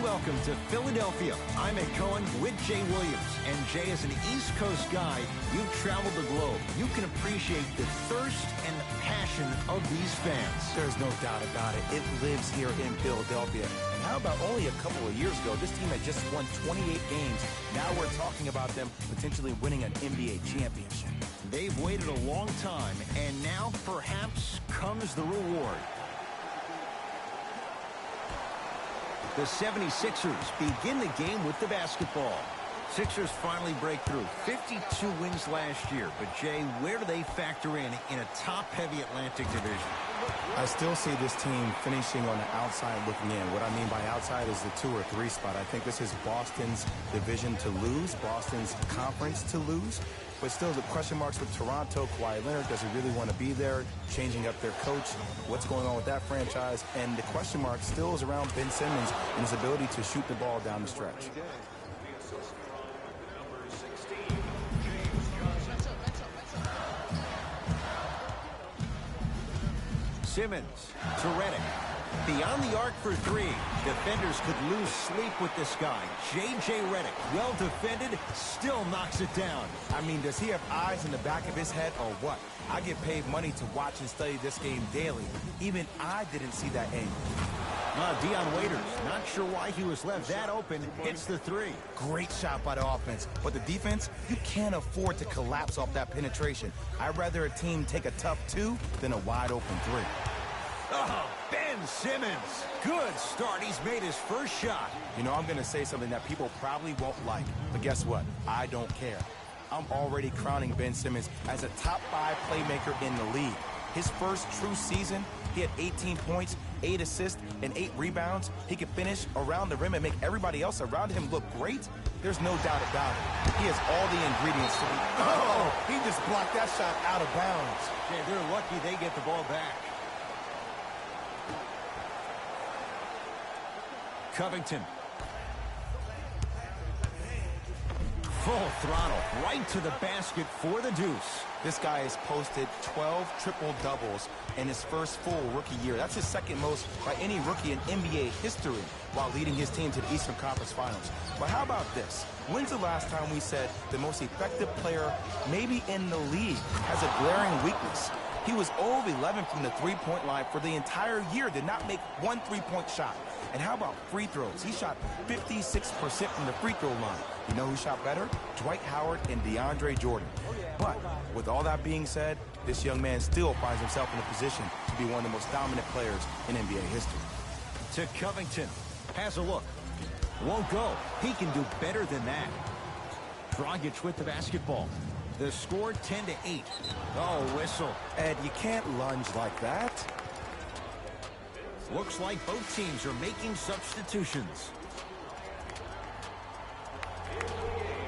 welcome to Philadelphia. I'm Ed Cohen with Jay Williams. And Jay, as an East Coast guy, you've traveled the globe. You can appreciate the thirst and the passion of these fans. There's no doubt about it. It lives here in Philadelphia. And how about only a couple of years ago, this team had just won 28 games. Now we're talking about them potentially winning an NBA championship. They've waited a long time, and now perhaps comes the reward. The 76ers begin the game with the basketball. Sixers finally break through. 52 wins last year. But, Jay, where do they factor in a top-heavy Atlantic division? I still see this team finishing on the outside looking in. What I mean by outside is the 2 or 3 spot. I think this is Boston's division to lose, Boston's conference to lose. But still, the question marks with Toronto. Kawhi Leonard, does he really want to be there? Changing up their coach. What's going on with that franchise? And the question mark still is around Ben Simmons and his ability to shoot the ball down the stretch. Simmons to Redick. Beyond the arc for 3. Defenders could lose sleep with this guy. J.J. Redick, well defended, still knocks it down. I mean, does he have eyes in the back of his head or what? I get paid money to watch and study this game daily. Even I didn't see that angle. Dion Waiters, not sure why he was left that open, hits the 3. Great shot by the offense. But the defense, you can't afford to collapse off that penetration. I'd rather a team take a tough 2 than a wide open 3. Oh, Ben Simmons. Good start. He's made his first shot. You know, I'm going to say something that people probably won't like. But guess what? I don't care. I'm already crowning Ben Simmons as a top 5 playmaker in the league. His first true season, he had 18 points, 8 assists, and 8 rebounds. He could finish around the rim and make everybody else around him look great. There's no doubt about it. He has all the ingredients to be... Oh, he just blocked that shot out of bounds. Yeah, they're lucky they get the ball back. Covington. Full throttle, right to the basket for the deuce. This guy has posted 12 triple-doubles in his first full rookie year. That's his second most by any rookie in NBA history while leading his team to the Eastern Conference Finals. But how about this? When's the last time we said the most effective player maybe in the league has a glaring weakness? He was 0 of 11 from the three-point line for the entire year, did not make one three-point shot. And how about free throws? He shot 56% from the free throw line. You know who shot better? Dwight Howard and DeAndre Jordan. But with all that being said, this young man still finds himself in a position to be one of the most dominant players in NBA history. To Covington. Has a look. Won't go. He can do better than that. Dragic with the basketball. The score 10-8. Oh, whistle. Ed, you can't lunge like that. Looks like both teams are making substitutions.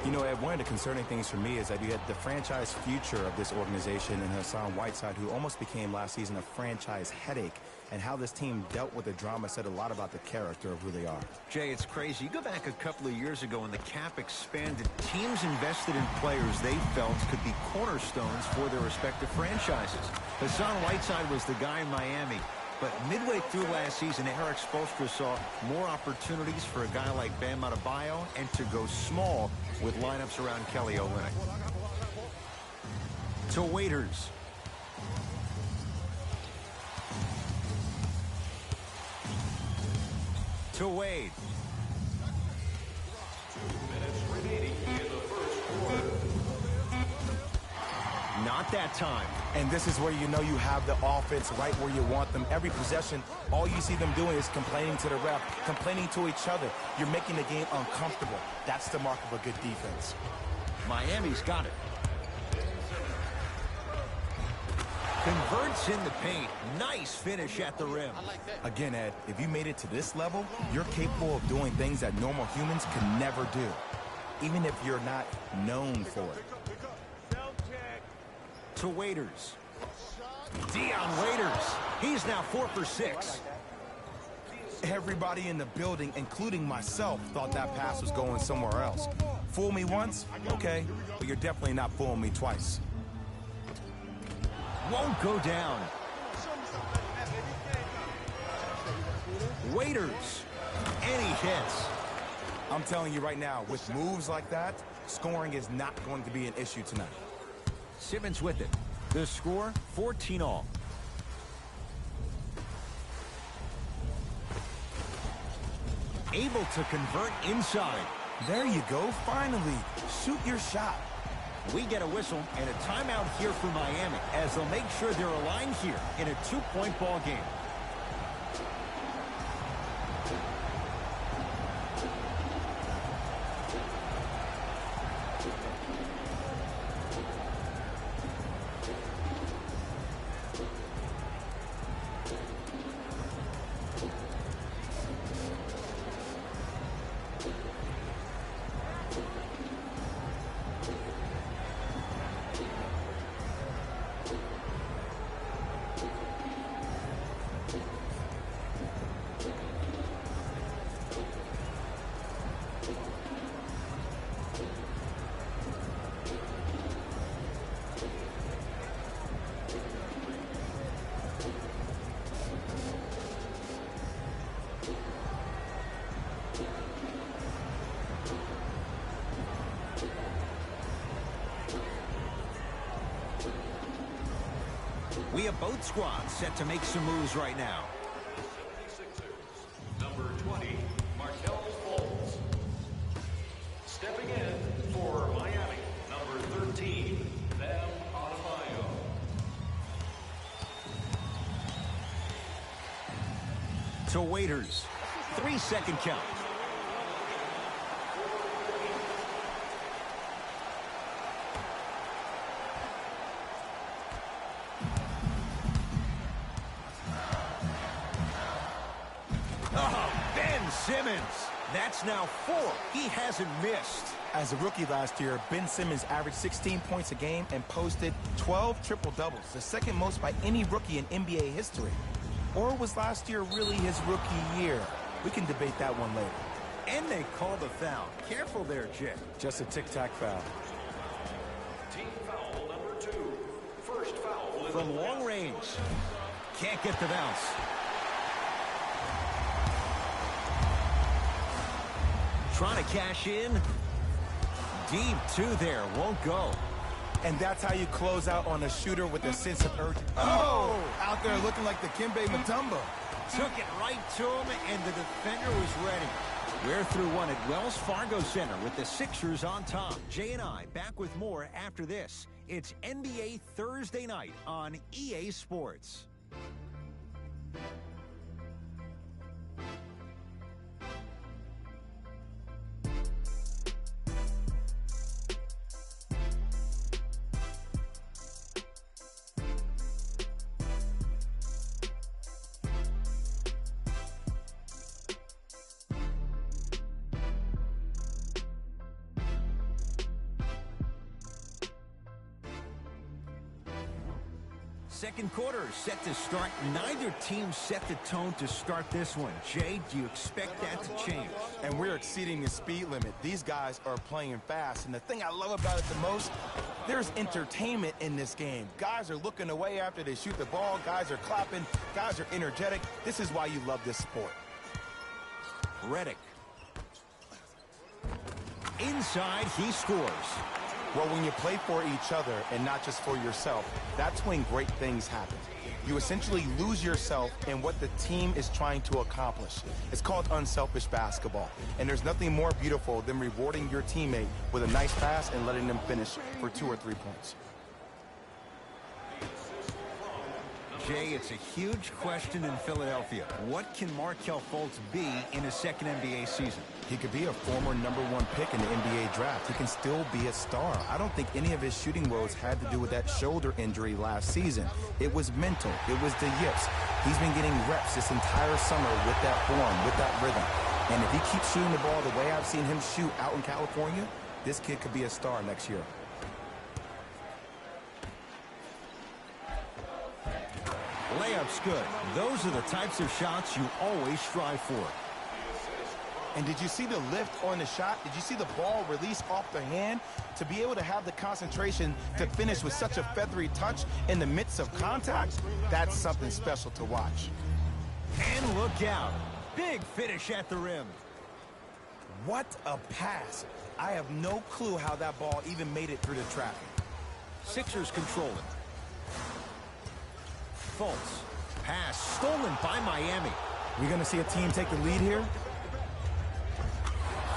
You know, Ed, one of the concerning things for me is that you had the franchise future of this organization and Hassan Whiteside, who almost became last season a franchise headache, and how this team dealt with the drama said a lot about the character of who they are. Jay, it's crazy. You go back a couple of years ago when the cap expanded, teams invested in players they felt could be cornerstones for their respective franchises. Hassan Whiteside was the guy in Miami. But midway through last season, Eric Spoelstra saw more opportunities for a guy like Bam Adebayo and to go small with lineups around Kelly Olynyk. To Waiters. To Wade. Not that time. And this is where you know you have the offense right where you want them. Every possession, all you see them doing is complaining to the ref, complaining to each other. You're making the game uncomfortable. That's the mark of a good defense. Miami's got it. Converts in the paint. Nice finish at the rim. Again, Ed, if you made it to this level, you're capable of doing things that normal humans can never do, even if you're not known for it. To Waiters. Dion Waiters. He's now 4 for 6. Everybody in the building, including myself, thought that pass was going somewhere else. Fool me once? Okay, but you're definitely not fooling me twice. Won't go down. Waiters. And he hits. I'm telling you right now, with moves like that, scoring is not going to be an issue tonight. Simmons with it. The score, 14-all. Able to convert inside. There you go, finally. Shoot your shot. We get a whistle and a timeout here for Miami as they'll make sure they're aligned here in a 2-point ball game. We have both squads set to make some moves right now. Number 20, Markelle Fultz. Stepping in for Miami, number 13, Bam Adebayo. To Waiters. 3-second count. Simmons. That's now 4. He hasn't missed. As a rookie last year, Ben Simmons averaged 16 points a game and posted 12 triple-doubles, the second most by any rookie in NBA history. Or was last year really his rookie year? We can debate that one later. And they call the foul. Careful there, Jay. Just a tic-tac foul. Team foul number 2. First foul. From long range. Can't get the bounce. Trying to cash in. Deep 2 there. Won't go. And that's how you close out on a shooter with a sense of urgency. Oh! Out there looking like the Kimbe Mutombo. Took it right to him, and the defender was ready. We're through one at Wells Fargo Center with the Sixers on top. Jay and I back with more after this. It's NBA Thursday night on EA Sports. Second quarter set to start. Neither team set the tone to start this one. Jay, do you expect that to change? And we're exceeding the speed limit. These guys are playing fast. And the thing I love about it the most, there's entertainment in this game. Guys are looking away after they shoot the ball. Guys are clapping. Guys are energetic. This is why you love this sport. Redick. Inside, he scores. Well, when you play for each other and not just for yourself, that's when great things happen. You essentially lose yourself in what the team is trying to accomplish. It's called unselfish basketball. And there's nothing more beautiful than rewarding your teammate with a nice pass and letting them finish for 2 or 3 points. Jay, it's a huge question in Philadelphia. What can Markelle Fultz be in his second NBA season? He could be a former #1 pick in the NBA draft. He can still be a star. I don't think any of his shooting woes had to do with that shoulder injury last season. It was mental. It was the yips. He's been getting reps this entire summer with that form, with that rhythm. And if he keeps shooting the ball the way I've seen him shoot out in California, this kid could be a star next year. Layup's good. Those are the types of shots you always strive for. And did you see the lift on the shot? Did you see the ball release off the hand? To be able to have the concentration to finish with such a feathery touch in the midst of contact, that's something special to watch. And look out. Big finish at the rim. What a pass. I have no clue how that ball even made it through the traffic. Sixers control it. Fultz. Pass stolen by Miami. We're going to see a team take the lead here.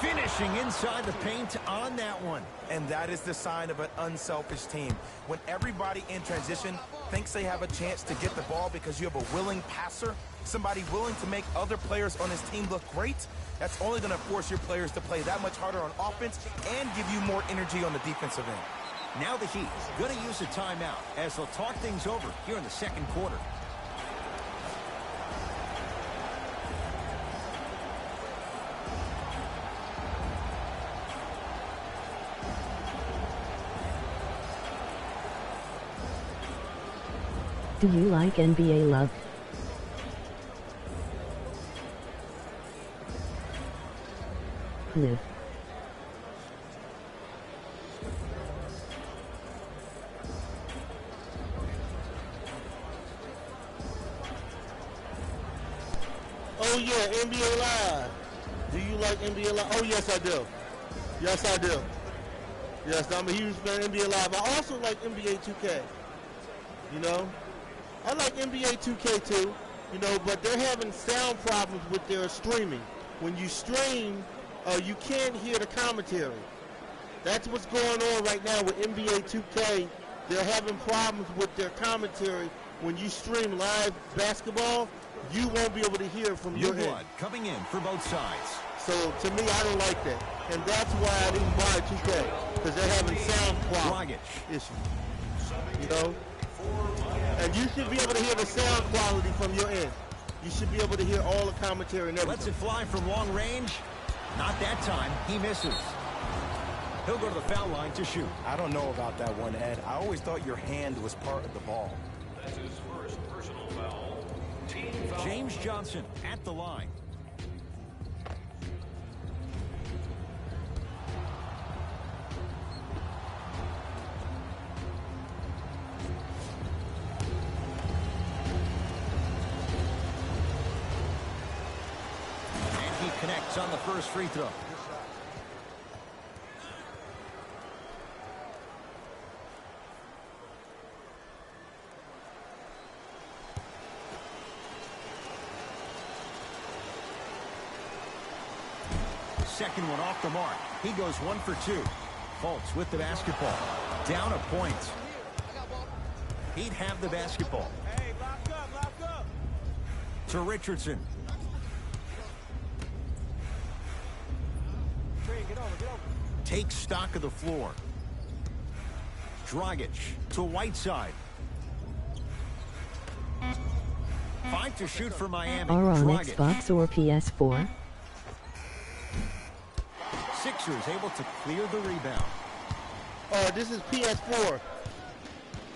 Finishing inside the paint on that one. And that is the sign of an unselfish team. When everybody in transition thinks they have a chance to get the ball because you have a willing passer, somebody willing to make other players on his team look great, that's only going to force your players to play that much harder on offense and give you more energy on the defensive end. Now the Heat going to use a timeout as they'll talk things over here in the second quarter. Do you like NBA love? Live. Oh yeah, NBA Live. Do you like NBA Live? Oh yes, I do. Yes, I do. Yes, I'm a huge fan of NBA Live. I also like NBA 2K. You know, I like NBA 2K too. You know, but they're having sound problems with their streaming. When you stream, you can't hear the commentary. That's what's going on right now with NBA 2K. They're having problems with their commentary. When you stream live basketball, you won't be able to hear it from your end. Blood coming in for both sides. So to me, I don't like that. And that's why I didn't buy 2K, because they're having sound quality issues. You know? And you should be able to hear the sound quality from your end. You should be able to hear all the commentary and everything. Lets it fly from long range. Not that time. He misses. He'll go to the foul line to shoot. I don't know about that one, Ed. I always thought your hand was part of the ball. That's his first personal foul. Team foul. James Johnson at the line. And he connects on the first free throw. Second one off the mark. He goes 1 for 2. Fultz with the basketball. Down a point. He'd have the basketball. Hey, lock up. To Richardson. Get over. Takes stock of the floor. Dragic to Whiteside. 5 to shoot for Miami. Are on Dragic. Xbox or PS4? Sixers able to clear the rebound. This is PS4.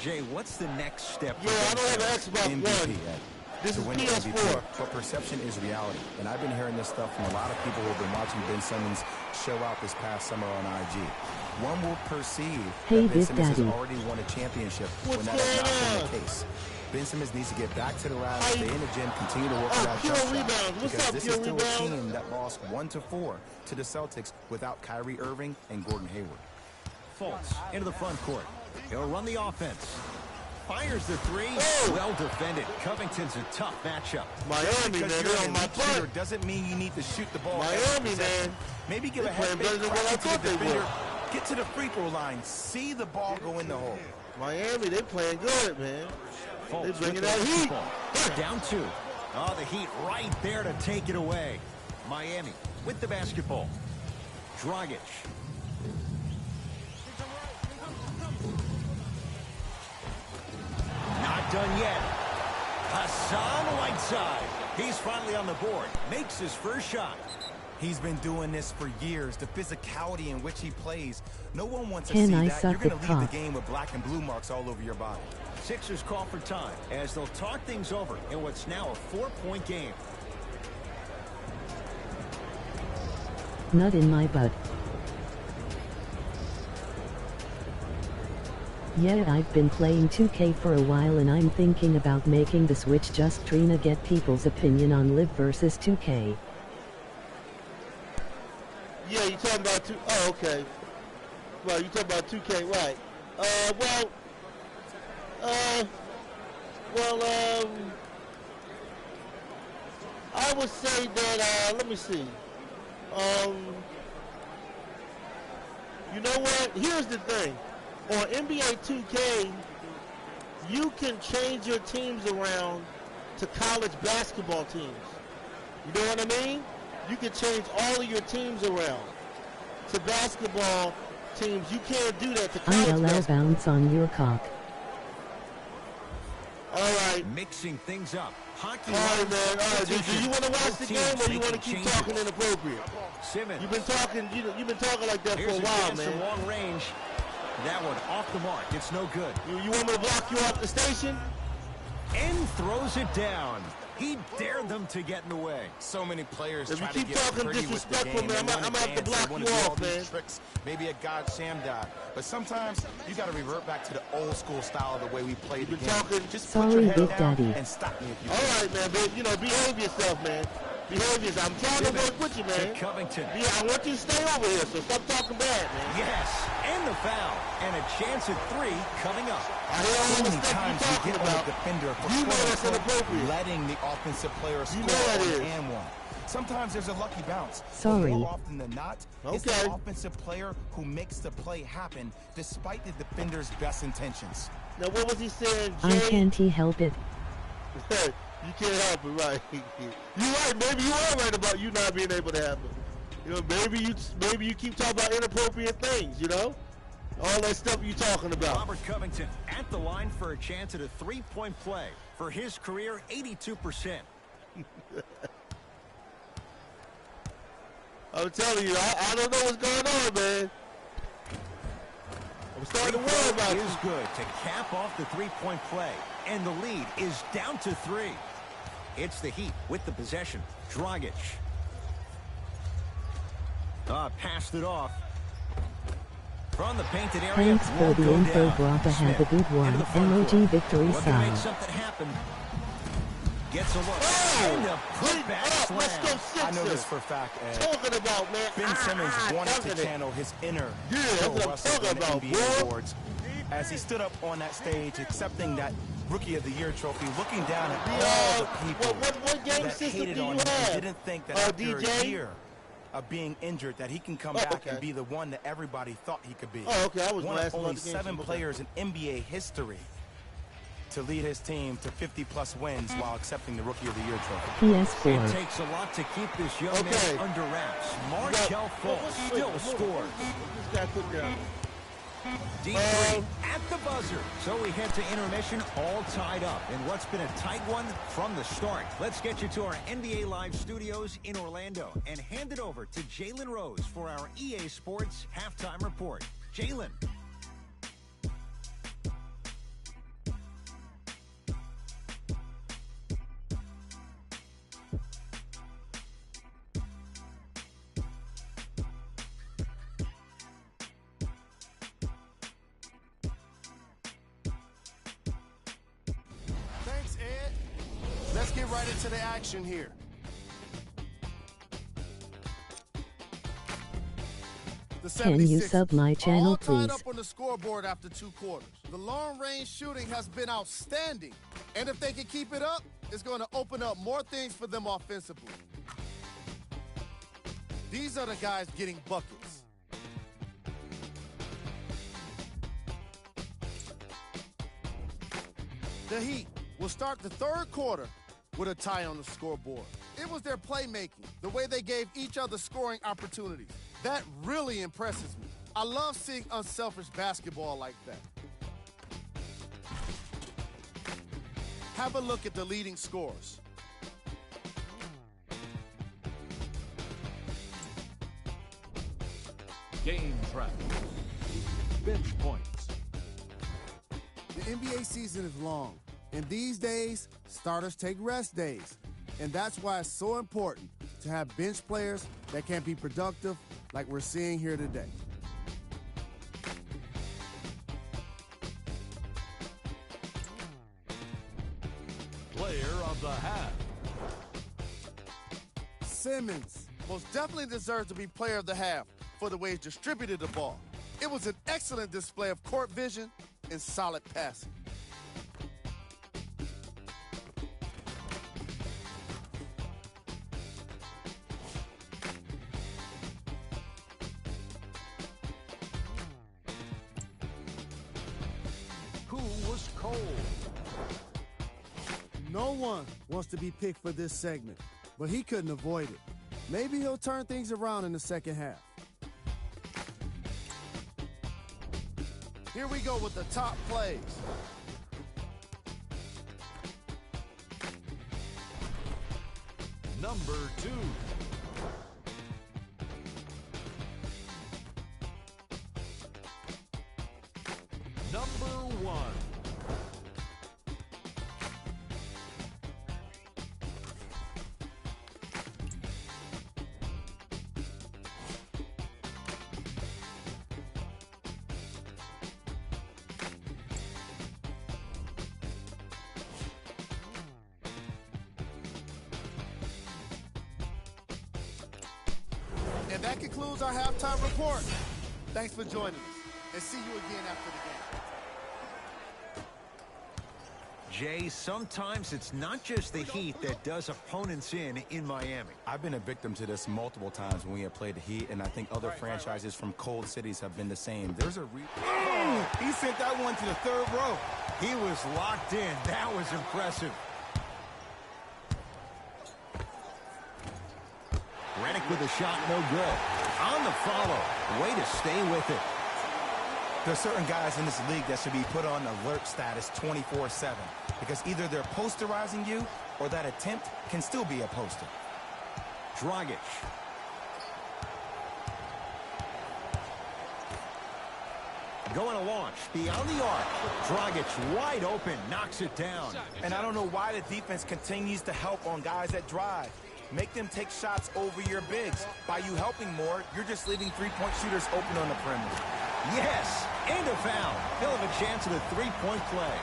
Jay, what's the next step? Yeah, I don't have an Xbox MVP, One. Ed. This To is win the PS4. MVP. But perception is reality. And I've been hearing this stuff from a lot of people who have been watching Ben Simmons show out this past summer on IG. One will perceive Hey, that Ben Big Simmons has Daddy. already won a championship What's when that has not going been on? the case. Ben Simmons needs to get back to the lab, Hey. stay in the gym, continue to work on that Pure jump shot. Rebounds. What's Because up, this Pure is still Rebounds? a team that lost 1-4 to the Celtics without Kyrie Irving and Gordon Hayward. Fultz into the front court. He'll run the offense. Fires the three. Oh. Well defended. Covington's a tough matchup. Miami, Because man, you're they're an on my elite shooter butt. doesn't mean you need to shoot the ball. Miami, every possession. man. Maybe give They a head playing fake better than what I crack to thought the they defender. would. Get to the free throw line. See the ball go in the hole. Miami, they playing good, man. Fultz They bringing with the that heat. basketball. Down 2. Oh, the Heat right there to take it away. Miami with the basketball. Dragic. Not done yet. Hassan Whiteside. He's finally on the board. Makes his first shot. He's been doing this for years. The physicality in which he plays. No one wants to Can see I that. suck You're going the to leave cock? the game with black and blue marks all over your body. Sixers call for time as they'll talk things over in what's now a 4-point game. Nut in my butt. Yeah, I've been playing 2K for a while and I'm thinking about making the switch just trying to get people's opinion on Live versus 2K. Yeah, you talking about oh, okay. Well, you talking about 2K, right? I would say that. Let me see. You know what? Here's the thing. On NBA 2K, you can change your teams around to college basketball teams. You know what I mean? You can change all of your teams around to basketball teams. You can't do that to college ILL basketball. bounce on your cock. All right. Mixing things up. Hockey. All right, man. All right. Do you want to watch the game or you want to keep changes. talking inappropriate? Simmons. You've been talking. You've been talking like that Here's for a while, chance man. from long range. That one off the mark. It's no good. You want me to block you off the station? And throws it down. He dared them to get in the way. So many players If you try keep to get talking pretty with the disrespectful, game. man, They I'm wanna gonna have to dance, block they wanna you do all off, these man. tricks, maybe a God sham dive. But sometimes you got to revert back to the old school style of the way we played the been game. talking- Just Sorry, put your head Big down Daddy. and stop me if you All can. right, man. But, behave yourself, man. Behave yourself. I'm trying to work with you, man. To Covington. Yeah, I want you to stay over here, so stop talking bad, man. Yes. And the foul. And a chance at 3 coming up. I hear all So the many stuff times you're you talking get on a about. defender for You know that's quote-unquote inappropriate. letting the offensive player score know that on is. an and one. Sometimes there's a lucky bounce. But Sorry. more often than not, it's Okay. the offensive player who makes the play happen despite the defender's best intentions. Now, what was he saying, I Jay? can't help it. You can't help it, right? You're right. Maybe you are right about you not being able to have it. You know, maybe you keep talking about inappropriate things. You know, all that stuff you talking about. Robert Covington at the line for a chance at a 3-point play. For his career, 82%. I'm telling you, I don't know what's going on, man. I'm starting to worry about is you. good to cap off the 3-point play. And the lead is down to 3. It's the Heat with the possession. Dragic. Passed it off. From the painted area. Thanks for won't the go info, down. Brapa. Have a Smith good one. into the front Emoji court. victory Looking to make sign. something happen. Gets a look. Oh! And a putback Up, let's go slam. Sixers. I know this for a fact, Ed. Talking about, man. Ben Simmons wanted talking to it. channel his inner Yeah, that's Bill what I'm Russell talking in the about, NBA boy. awards as he stood up on that stage accepting that Rookie of the Year trophy, looking down at all the people what game that system hated do you on him have? and didn't think that after DJ? a year of being injured that he can come Oh, back okay. and be the one that everybody thought he could be. Oh, okay. I was One gonna of ask only about the game 7 system. players in NBA history to lead his team to 50-plus wins while accepting the Rookie of the Year trophy. It PS4. takes a lot to keep this young Okay. man under wraps. Markel Fultz still scores. This guy put down. D3 at the buzzer. So we head to intermission all tied up in what's been a tight one from the start. Let's get you to our NBA Live studios in Orlando and hand it over to Jalen Rose for our EA Sports halftime report. Jalen. Thanks, Ed. Let's get right into the action here. The Can you 76ers sub my channel, all tied please? up on the scoreboard after 2 quarters. The long-range shooting has been outstanding, and if they can keep it up, it's going to open up more things for them offensively. These are the guys getting buckets. The Heat will start the 3rd quarter with a tie on the scoreboard. It was their playmaking, the way they gave each other scoring opportunities. That really impresses me. I love seeing unselfish basketball like that. Have a look at the leading scores. Game traffic. Bench points. The NBA season is long, and these days, starters take rest days. And that's why it's so important to have bench players that can be productive like we're seeing here today. Simmons most definitely deserves to be player of the half for the way he distributed the ball. It was an excellent display of court vision and solid passing. Who was cold? No one wants to be picked for this segment, but he couldn't avoid it. Maybe he'll turn things around in the second half. Here we go with the top plays. Number 2. Number 1. And that concludes our halftime report. Thanks for joining us, and see you again after the game. Jay, sometimes it's not just the Heat that does opponents in Miami. I've been a victim to this multiple times when we have played the Heat, and I think other franchises from cold cities have been the same. There's a he sent that one to the third row. He was locked in. That was impressive. Redick with a shot, no good. On the follow. Way to stay with it. There's certain guys in this league that should be put on alert status 24/7 because either they're posterizing you or that attempt can still be a poster. Dragic. Going to launch beyond the arc. Dragic wide open, knocks it down. And I don't know why the defense continues to help on guys that drive. Make them take shots over your bigs. By you helping more, you're just leaving three-point shooters open on the perimeter. Yes, and a foul. He'll have a chance at a three-point play.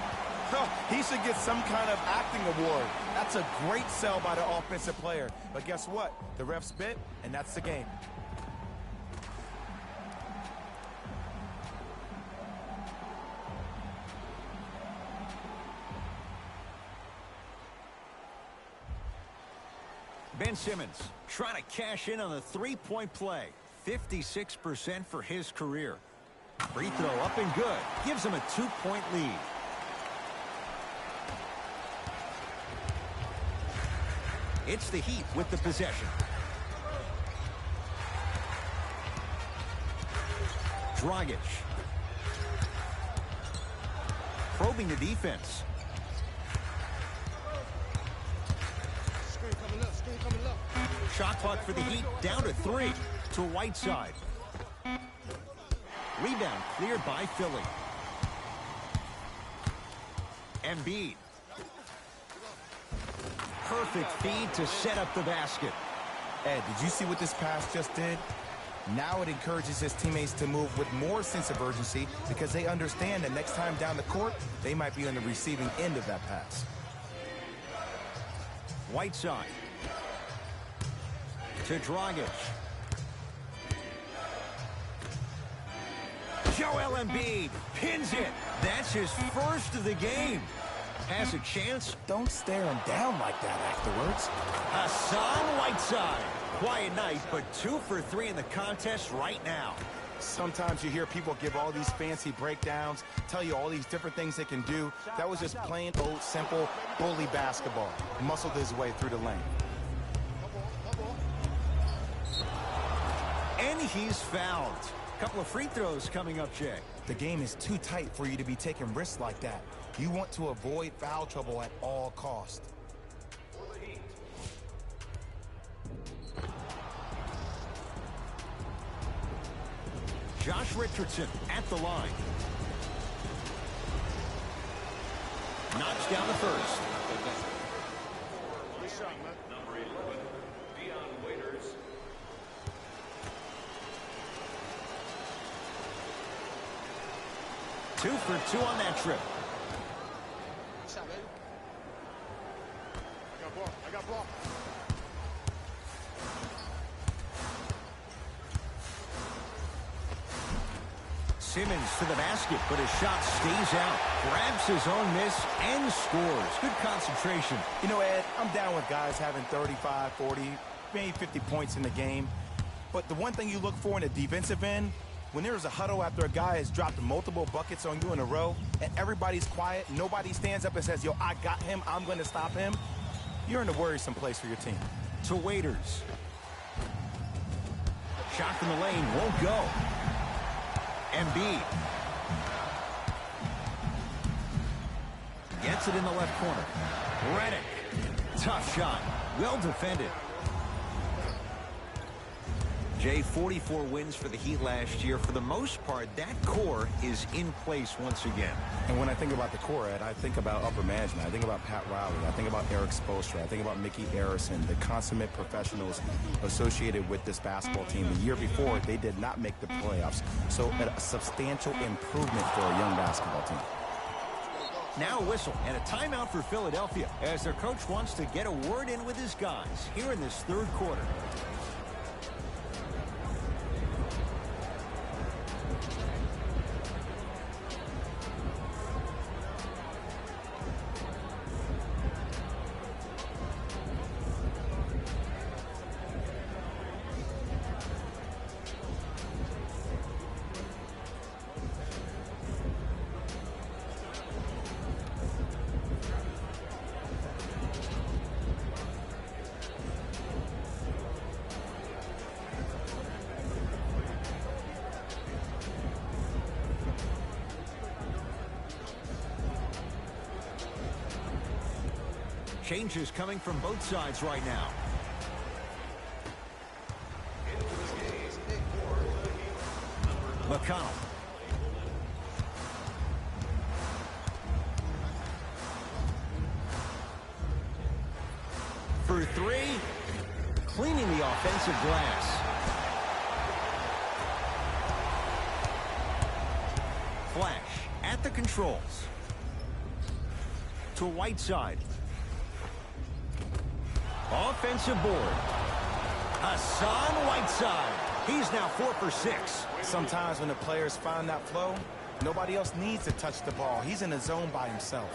He should get some kind of acting award. That's a great sell by the offensive player. But guess what? The refs bit, and that's the game. Ben Simmons trying to cash in on the three-point play. 56% for his career. Free throw up and good. Gives him a 2-point lead. It's the Heat with the possession. Dragic. Probing the defense. Shot clock for the Heat, down to 3 to Whiteside. Rebound cleared by Philly. Embiid. Perfect feed to set up the basket. Ed, did you see what this pass just did? Now it encourages his teammates to move with more sense of urgency because they understand that next time down the court, they might be on the receiving end of that pass. Whiteside. To Dragic. Joel Embiid pins it. That's his first of the game. Has a chance. Don't stare him down like that afterwards. Hassan Whiteside. Quiet night, but 2 for 3 in the contest right now. Sometimes you hear people give all these fancy breakdowns, tell you all these different things they can do. That was just plain old simple bully basketball. Muscled his way through the lane. And he's fouled. Couple of free throws coming up, Jay. The game is too tight for you to be taking risks like that. You want to avoid foul trouble at all costs. Josh Richardson at the line. Knocks down the first. Number 11, Dion Waiters. Two for 2 on that trip. I got ball. Simmons to the basket, but his shot stays out. Grabs his own miss and scores. Good concentration. You know, Ed, I'm down with guys having 35, 40, maybe 50 points in the game. But the one thing you look for in the defensive end, when there's a huddle after a guy has dropped multiple buckets on you in a row, and everybody's quiet, nobody stands up and says, yo, I got him, I'm going to stop him, you're in a worrisome place for your team. To Waiters. Shot from the lane won't go. Embiid. Gets it in the left corner. Redick. Tough shot. Well defended. Jay, 44 wins for the Heat last year. For the most part, that core is in place once again. And when I think about the core, Ed, I think about upper management. I think about Pat Riley. I think about Eric Spoelstra. I think about Mickey Arison, the consummate professionals associated with this basketball team. The year before, they did not make the playoffs. So a substantial improvement for a young basketball team. Now a whistle and a timeout for Philadelphia as their coach wants to get a word in with his guys here in this third quarter. Changes coming from both sides right now. McConnell. For three. Cleaning the offensive glass. Flash at the controls. To Whiteside. Offensive board. Hassan Whiteside. He's now 4 for 6. Sometimes when the players find that flow, nobody else needs to touch the ball. He's in the zone by himself.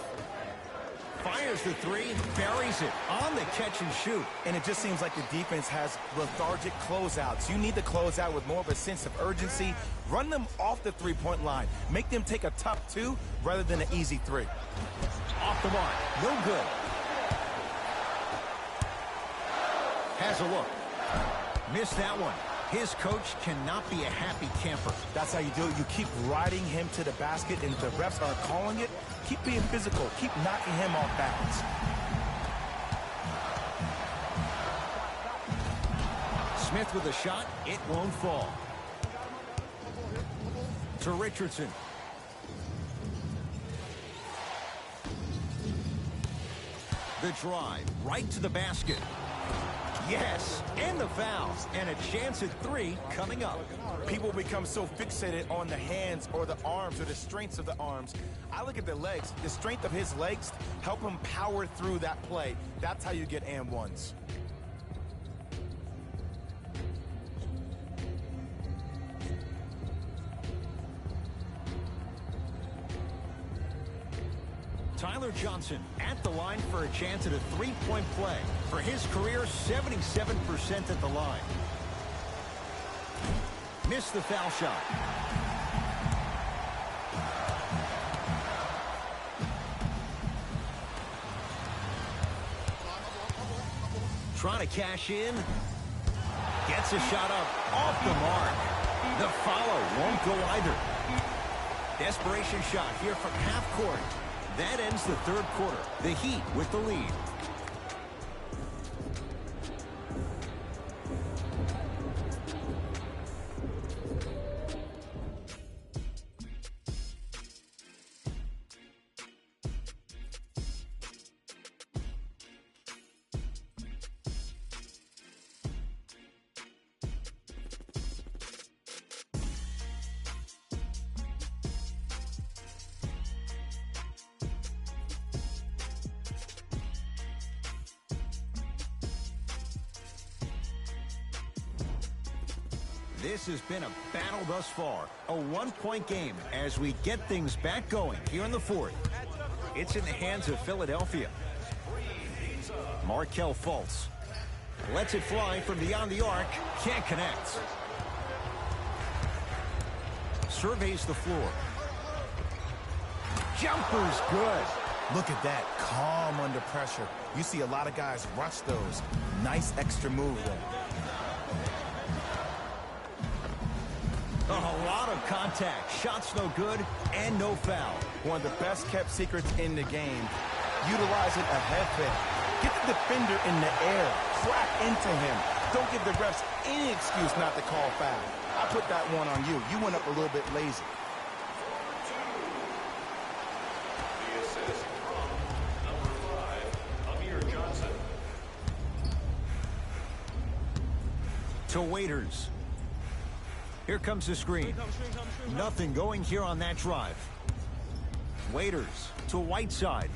Fires the three, buries it on the catch and shoot. And it just seems like the defense has lethargic closeouts. You need to close out with more of a sense of urgency. Run them off the three-point line. Make them take a tough two rather than an easy three. Off the mark. No good. Has a look. Missed that one. His coach cannot be a happy camper. That's how you do it. You keep riding him to the basket, and if the refs aren't calling it, keep being physical. Keep knocking him off balance. Smith with a shot. It won't fall. To Richardson. The drive. Right to the basket. Yes, and the fouls, and a chance at three coming up. People become so fixated on the hands or the arms or the strengths of the arms. I look at the legs. The strength of his legs help him power through that play. That's how you get and ones. Tyler Johnson at the line for a chance at a three-point play. For his career, 77% at the line. Missed the foul shot. Trying to cash in. Gets a shot up off the mark. The follow won't go either. Desperation shot here from half court. That ends the third quarter. The Heat with the lead. This has been a battle thus far. A one-point game as we get things back going here in the fourth. It's in the hands of Philadelphia. Markelle Fultz lets it fly from beyond the arc. Can't connect. Surveys the floor. Jumper's good. Look at that, calm under pressure. You see a lot of guys rush those. Nice extra move there. A lot of contact. Shots no good and no foul. One of the best kept secrets in the game. Utilizing a head fake. Get the defender in the air. Crack into him. Don't give the refs any excuse not to call foul. I put that one on you. You went up a little bit lazy. The assist from number 5, Amir Johnson. To Waiters. Here comes the screen. Nothing going here on that drive. Waiters to Whiteside.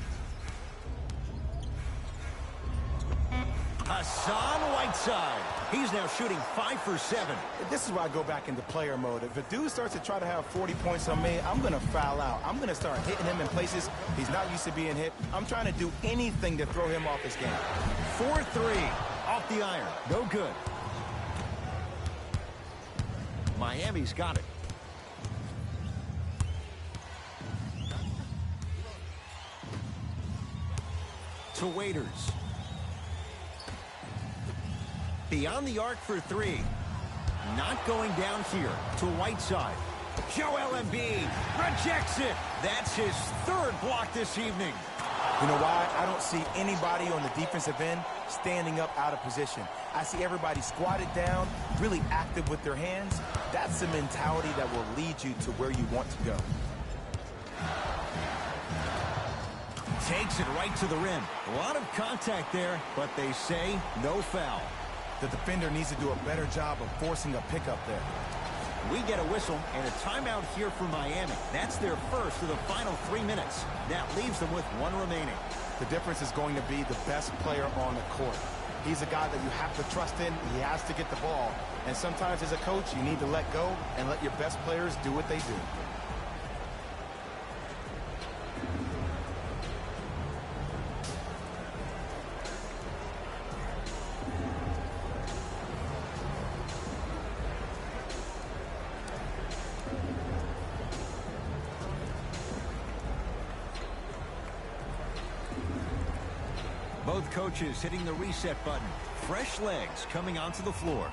Hassan Whiteside. He's now shooting 5 for 7. This is where I go back into player mode. If a dude starts to try to have 40 points on me, I'm going to foul out. I'm going to start hitting him in places he's not used to being hit. I'm trying to do anything to throw him off his game. 4-3. Off the iron. No good. Miami's got it. To Waiters. Beyond the arc for 3. Not going down here. To Whiteside. Joel Embiid rejects it. That's his 3rd block this evening. You know why? I don't see anybody on the defensive end standing up out of position. I see everybody squatted down, really active with their hands. That's the mentality that will lead you to where you want to go. Takes it right to the rim. A lot of contact there, but they say no foul. The defender needs to do a better job of forcing a pickup there. We get a whistle and a timeout here for Miami. That's their first of the final 3 minutes. That leaves them with 1 remaining. The difference is going to be the best player on the court. He's a guy that you have to trust in. He has to get the ball. And sometimes as a coach, you need to let go and let your best players do what they do. Both coaches hitting the reset button. Fresh legs coming onto the floor.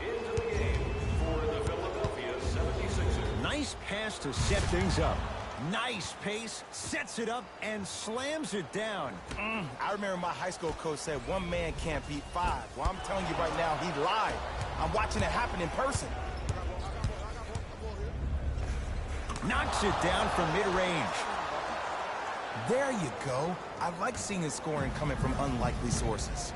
Into the game for the Philadelphia 76ers. Nice pass to set things up. Nice pace, sets it up, and slams it down. I remember my high school coach said 1 man can't beat 5. Well, I'm telling you right now, he lied. I'm watching it happen in person. Knocks it down from mid-range. There you go. I like seeing his scoring coming from unlikely sources.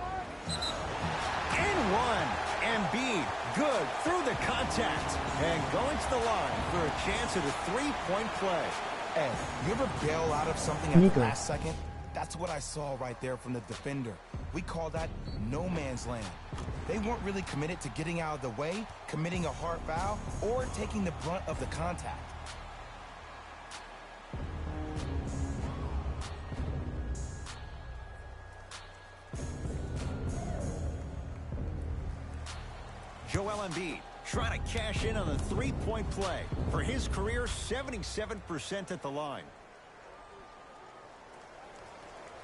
And 1. Embiid, good through the contact. And going to the line for a chance at a 3-point play. Hey, you ever bail out of something at the Nigga. last second? That's what I saw right there from the defender. We call that no man's land. They weren't really committed to getting out of the way, committing a hard foul, or taking the brunt of the contact. Joel Embiid trying to cash in on the 3-point play. For his career, 77% at the line.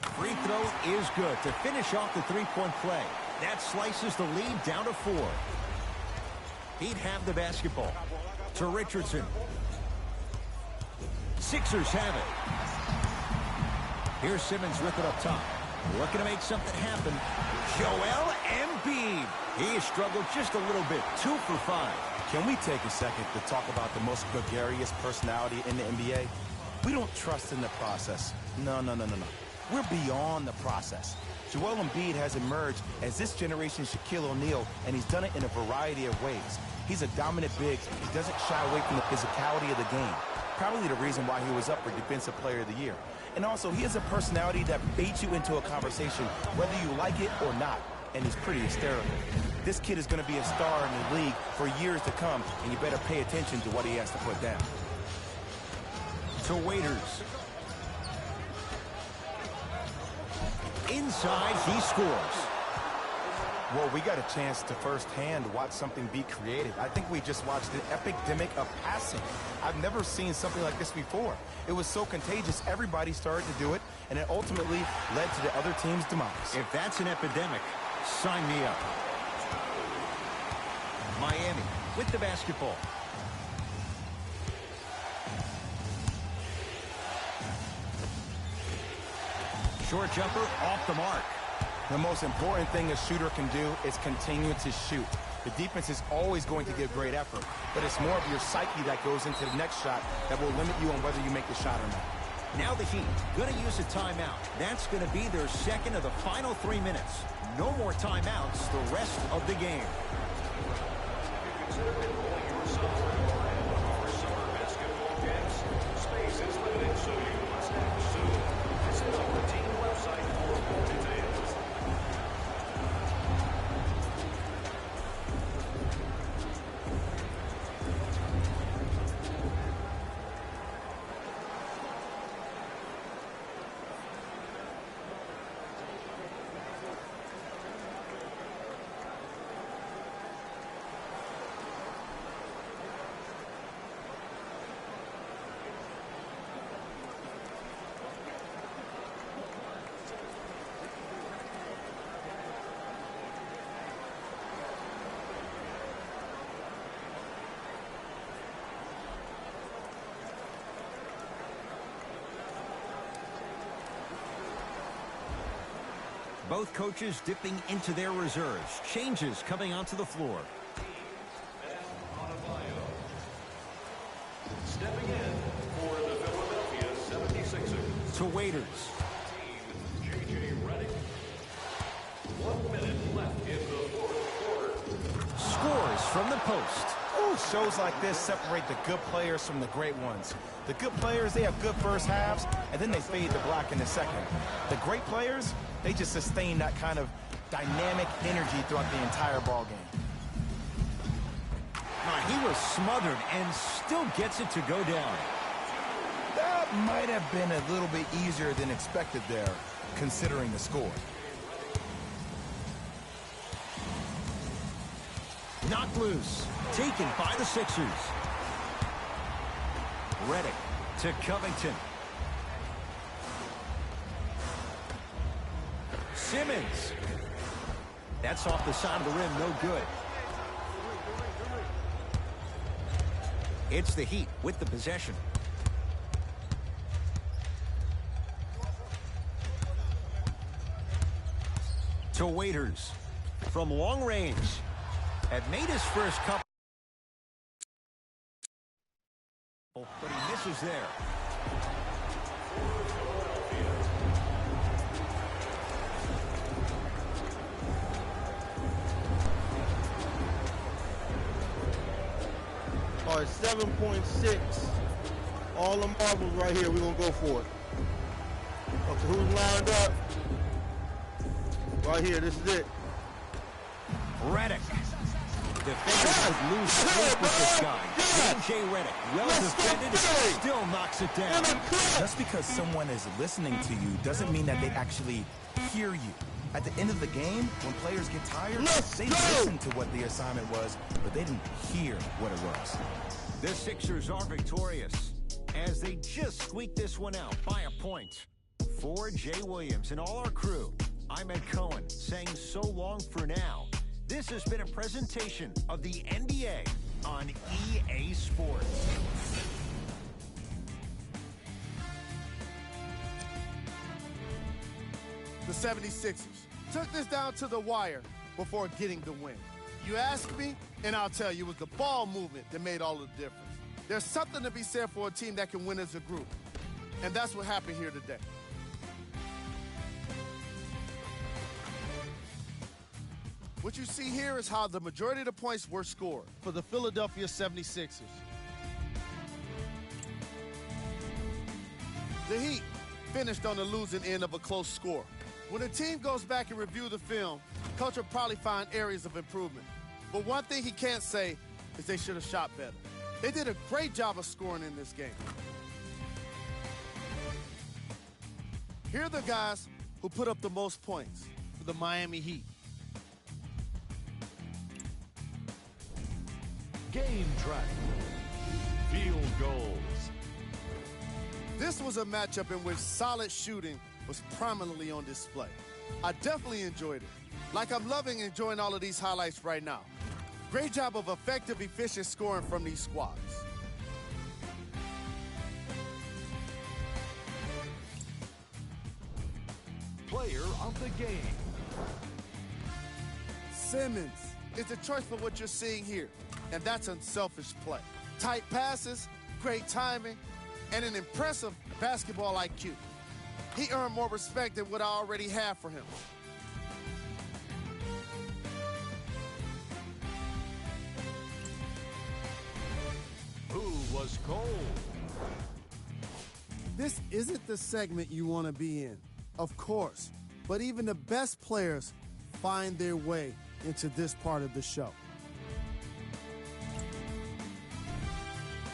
Free throw is good to finish off the 3-point play. That slices the lead down to 4. He'd have the basketball. To Richardson. Sixers have it. Here's Simmons with it up top. Looking to make something happen. Joel Embiid. He has struggled just a little bit. 2 for 5. Can we take a second to talk about the most gregarious personality in the NBA? We don't trust in the process. No. We're beyond the process. Joel Embiid has emerged as this generation's Shaquille O'Neal, and he's done it in a variety of ways. He's a dominant big. He doesn't shy away from the physicality of the game. Probably the reason why he was up for Defensive Player of the Year. And also, he has a personality that baits you into a conversation, whether you like it or not. and he's pretty hysterical. This kid is going to be a star in the league for years to come, and you better pay attention to what he has to put down. To Waiters. Inside, he scores. Well, we got a chance to firsthand watch something be created. I think we just watched an epidemic of passing. I've never seen something like this before. It was so contagious, everybody started to do it, and it ultimately led to the other team's demise. If that's an epidemic, sign me up. Miami with the basketball. Short jumper off the mark. The most important thing a shooter can do is continue to shoot. The defense is always going to give great effort, but it's more of your psyche that goes into the next shot that will limit you on whether you make the shot or not. Now the Heat going to use a timeout. That's going to be their second of the final 3 minutes. No more timeouts the rest of the game. Consider enrolling your son or daughter in one of our summer basketball camps. Space is limited, so you must act soon. Visit our team website for more details. Both coaches dipping into their reserves. Changes coming onto the floor. Stepping in for the Philadelphia 76ers. To Waiters. J.J. Redick. 1 minute left in the fourth quarter. Scores from the post. Ooh, shows like this separate the good players from the great ones. The good players, they have good first halves, and then they fade to black in the second. The great players, they just sustain that kind of dynamic energy throughout the entire ball game. He was smothered and still gets it to go down. That might have been a little bit easier than expected there, considering the score. Knocked loose. Taken by the Sixers. Redick to Covington. Simmons. That's off the side of the rim, no good. It's the Heat with the possession. To Waiters. From long range. Had made his first couple. But he misses there. All right, 7.6. All the marbles right here. We're going to go for it. Okay, who's lined up? Right here. This is it. Redick. Defenders would lose sleep with this guy. J.J. Redick, well defended, still knocks it down. Just because someone is listening to you doesn't mean that they actually hear you. At the end of the game, when players get tired, they listen to what the assignment was, but they didn't hear what it was. The Sixers are victorious as they just squeak this one out by a point. For Jay Williams and all our crew, I'm Ed Cohen saying so long for now. This has been a presentation of the NBA on EA Sports. The 76ers took this down to the wire before getting the win. You ask me, and I'll tell you, it was the ball movement that made all the difference. There's something to be said for a team that can win as a group, and that's what happened here today. What you see here is how the majority of the points were scored for the Philadelphia 76ers. The Heat finished on the losing end of a close score. When a team goes back and review the film, coach will probably find areas of improvement. But one thing he can't say is they should have shot better. They did a great job of scoring in this game. Here are the guys who put up the most points for the Miami Heat. Game track. Field goals. This was a matchup in which solid shooting was prominently on display. I definitely enjoyed it. Like I'm loving enjoying all of these highlights right now. Great job of effective, efficient scoring from these squads. Player of the game. Simmons is the choice for what you're seeing here, and that's unselfish play. Tight passes, great timing, and an impressive basketball IQ. He earned more respect than what I already have for him. Who was cold? This isn't the segment you want to be in, of course, but even the best players find their way into this part of the show.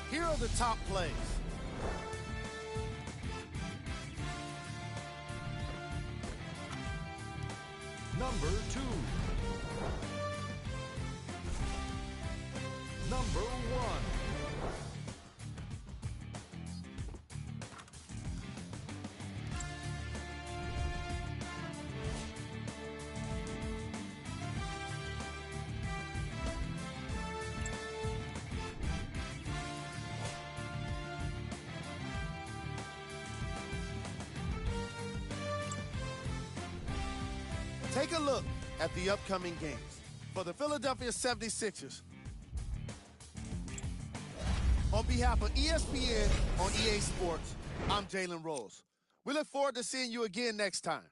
Here are the top plays. Number 2. Number 1. Take a look at the upcoming games. For the Philadelphia 76ers, on behalf of ESPN on EA Sports, I'm Jalen Rose. We look forward to seeing you again next time.